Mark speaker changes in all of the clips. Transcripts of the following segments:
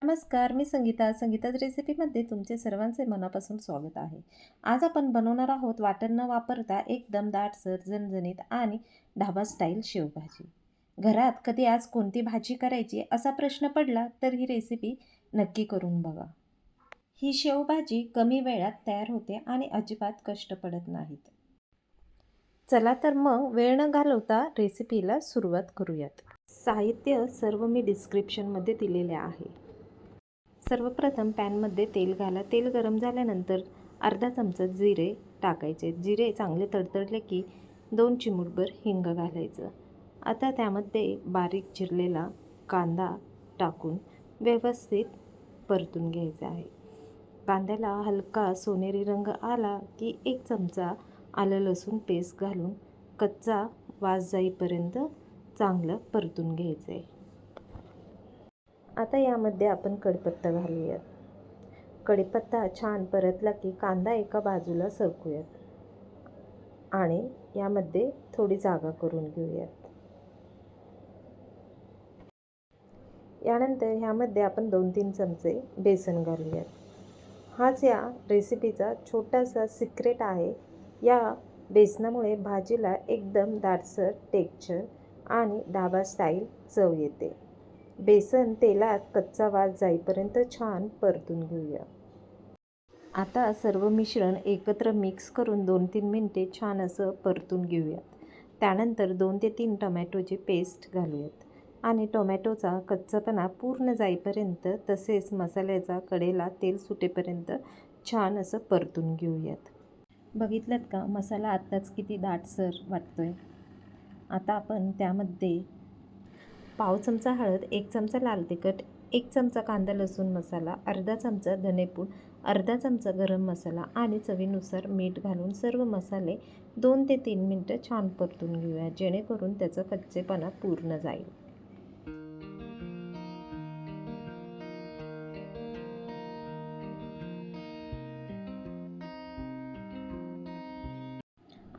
Speaker 1: नमस्कार, मी संगीता. संगीताच रेसिपीमध्ये तुमचे सर्वांचे मनापासून स्वागत आहे. आज आपण बनवणार आहोत वाटण न वापरता एकदम दाटसर, झणझणीत आणि ढाबा स्टाईल शेवभाजी. घरात कधी आज कोणती भाजी करायची असा प्रश्न पडला तर ही रेसिपी नक्की करून बघा. ही शेवभाजी कमी वेळात तयार होते आणि अजिबात कष्ट पडत नाहीत. चला तर मग वेळ न घालवता रेसिपीला सुरुवात करूयात. साहित्य सर्व मी डिस्क्रिप्शनमध्ये दिलेले आहे. सर्वप्रथम पॅनमध्ये तेल घाला. तेल गरम झाल्यानंतर अर्धा चमचा जिरे टाकायचे. जिरे चांगले तडतडले की 2 चिमूटभर हिंग घालायचं. आता त्यामध्ये बारीक चिरलेला कांदा टाकून व्यवस्थित परतून घ्यायचा आहे. कांद्याला हलका सोनेरी रंग आला की 1 चमचा आलं लसूण पेस्ट घालून कच्चा वास जाईपर्यंत चांगलं परतून घ्यायचं आहे. आता यामध्ये आपण कढीपत्ता घालूयात. कढीपत्ता छान परतला की कांदा एका बाजूला सरकूयात आणि यामध्ये थोडी जागा करून घेऊयात. यानंतर ह्यामध्ये आपण 2-3 चमचे बेसन घालूयात. हाच या रेसिपीचा छोटासा सिक्रेट आहे. या बेसनामुळे भाजीला एकदम दाटसर टेक्स्चर आणि ढाबा स्टाईल चव येते. बेसन तेलात कच्चा वास जाईपर्यंत छान परतून घेऊया. आता सर्व मिश्रण एकत्र मिक्स करून 2-3 मिनिटे छान असं परतून घेऊयात. त्यानंतर 2 ते 3 टोमॅटोची पेस्ट घालूयात आणि टोमॅटोचा कच्चापणा पूर्ण जाईपर्यंत तसेच मसाल्याचा कडेला तेल सुटेपर्यंत छान असं परतून घेऊयात. बघितलं का मसाला आत्ताच किती दाटसर वाटतोय. आता आपण त्यामध्ये पाव चमचा हळद, 1 चमचा लाल तिखट, 1 चमचा कांदा लसूण मसाला, अर्धा चमचा धनेपूड, अर्धा चमचा गरम मसाला आणि चवीनुसार मीठ घालून सर्व मसाले 2 ते 3 मिनिटं छान परतून घेऊया, जेणेकरून त्याचा कच्चेपणा पूर्ण जाईल.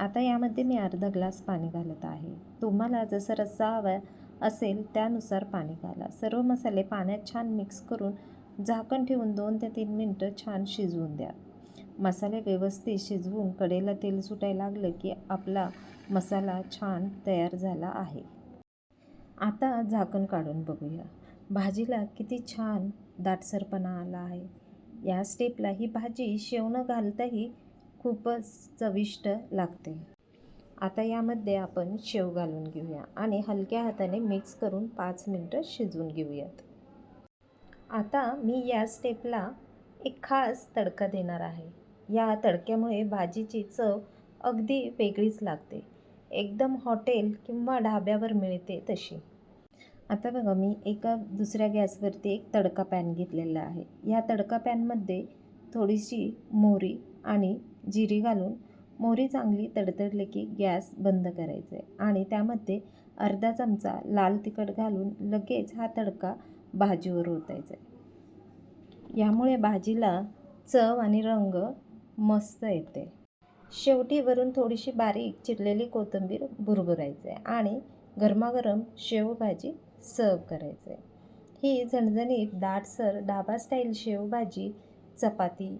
Speaker 1: आता यामध्ये मी अर्धा ग्लास पाणी घालत आहे. तुम्हाला जसं रस्सा हवा असेल त्यानुसार पाणी घाला. सर्व मसाले पाण्यात छान मिक्स करून झाकण ठेवून 2 ते 3 मिनिटं छान शिजवून द्या. मसाले व्यवस्थित शिजवून कडेला तेल सुटायला लागलं की आपला मसाला छान तयार झाला आहे. आता झाकण काढून बघूया. भाजीला किती छान दाटसरपणा आला आहे. या स्टेपला ही भाजी शेव न घालताही खूपच चविष्ट लागते. आता यामध्ये आपण शेव घालून घेऊया आणि हलक्या हाताने मिक्स करून 5 मिनिटं शिजवून घेऊयात. आता मी या स्टेपला एक खास तडका देणार आहे. या तडक्यामुळे भाजीची चव अगदी वेगळीच लागते. एकदम हॉटेल किंवा ढाब्यावर मिळते तशी. आता बघा मी एका दुसऱ्या गॅसवरती एक तडका पॅन घेतलेला आहे. या तडका पॅनमध्ये थोडीशी मोहरी आणि जिरी घालून मोहरी चांगली तडतडली की गॅस बंद करायचा आहे आणि त्यामध्ये अर्धा चमचा लाल तिखट घालून लगेच हा तडका भाजीवर ओतायचा आहे. यामुळे भाजीला चव आणि रंग मस्त येते. शेवटी वरून थोडीशी बारीक चिरलेली कोथिंबीर भुरभुरायची आहे आणि गरमागरम शेवभाजी सर्व करायचं आहे. ही झणझणीत दाटसर ढाबा स्टाईल शेवभाजी चपाती,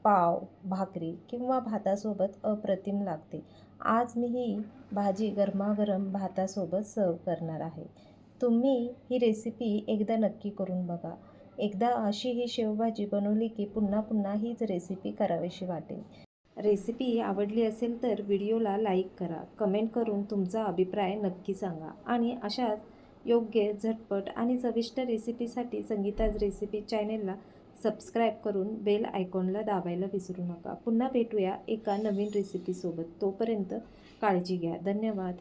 Speaker 1: पाव, भाकरी किंवा भातासोबत अप्रतिम लागते. आज मी ही भाजी गरमागरम भातासोबत सर्व करणार आहे. तुम्ही ही रेसिपी एकदा नक्की करून बघा. एकदा अशी ही शेवभाजी बनवली की पुन्हा पुन्हा हीच रेसिपी करावीशी वाटेल. रेसिपी आवडली असेल तर व्हिडिओला लाईक करा, कमेंट करून तुमचा अभिप्राय नक्की सांगा आणि अशाच योग्य, झटपट आणि चविष्ट रेसिपीसाठी संगीताज रेसिपी चॅनेलला सबस्क्राईब करून बेल आयकॉनला दाबायला विसरू नका. पुन्हा भेटूया एका नवीन रेसिपीसोबत. तोपर्यंत काळजी घ्या. धन्यवाद.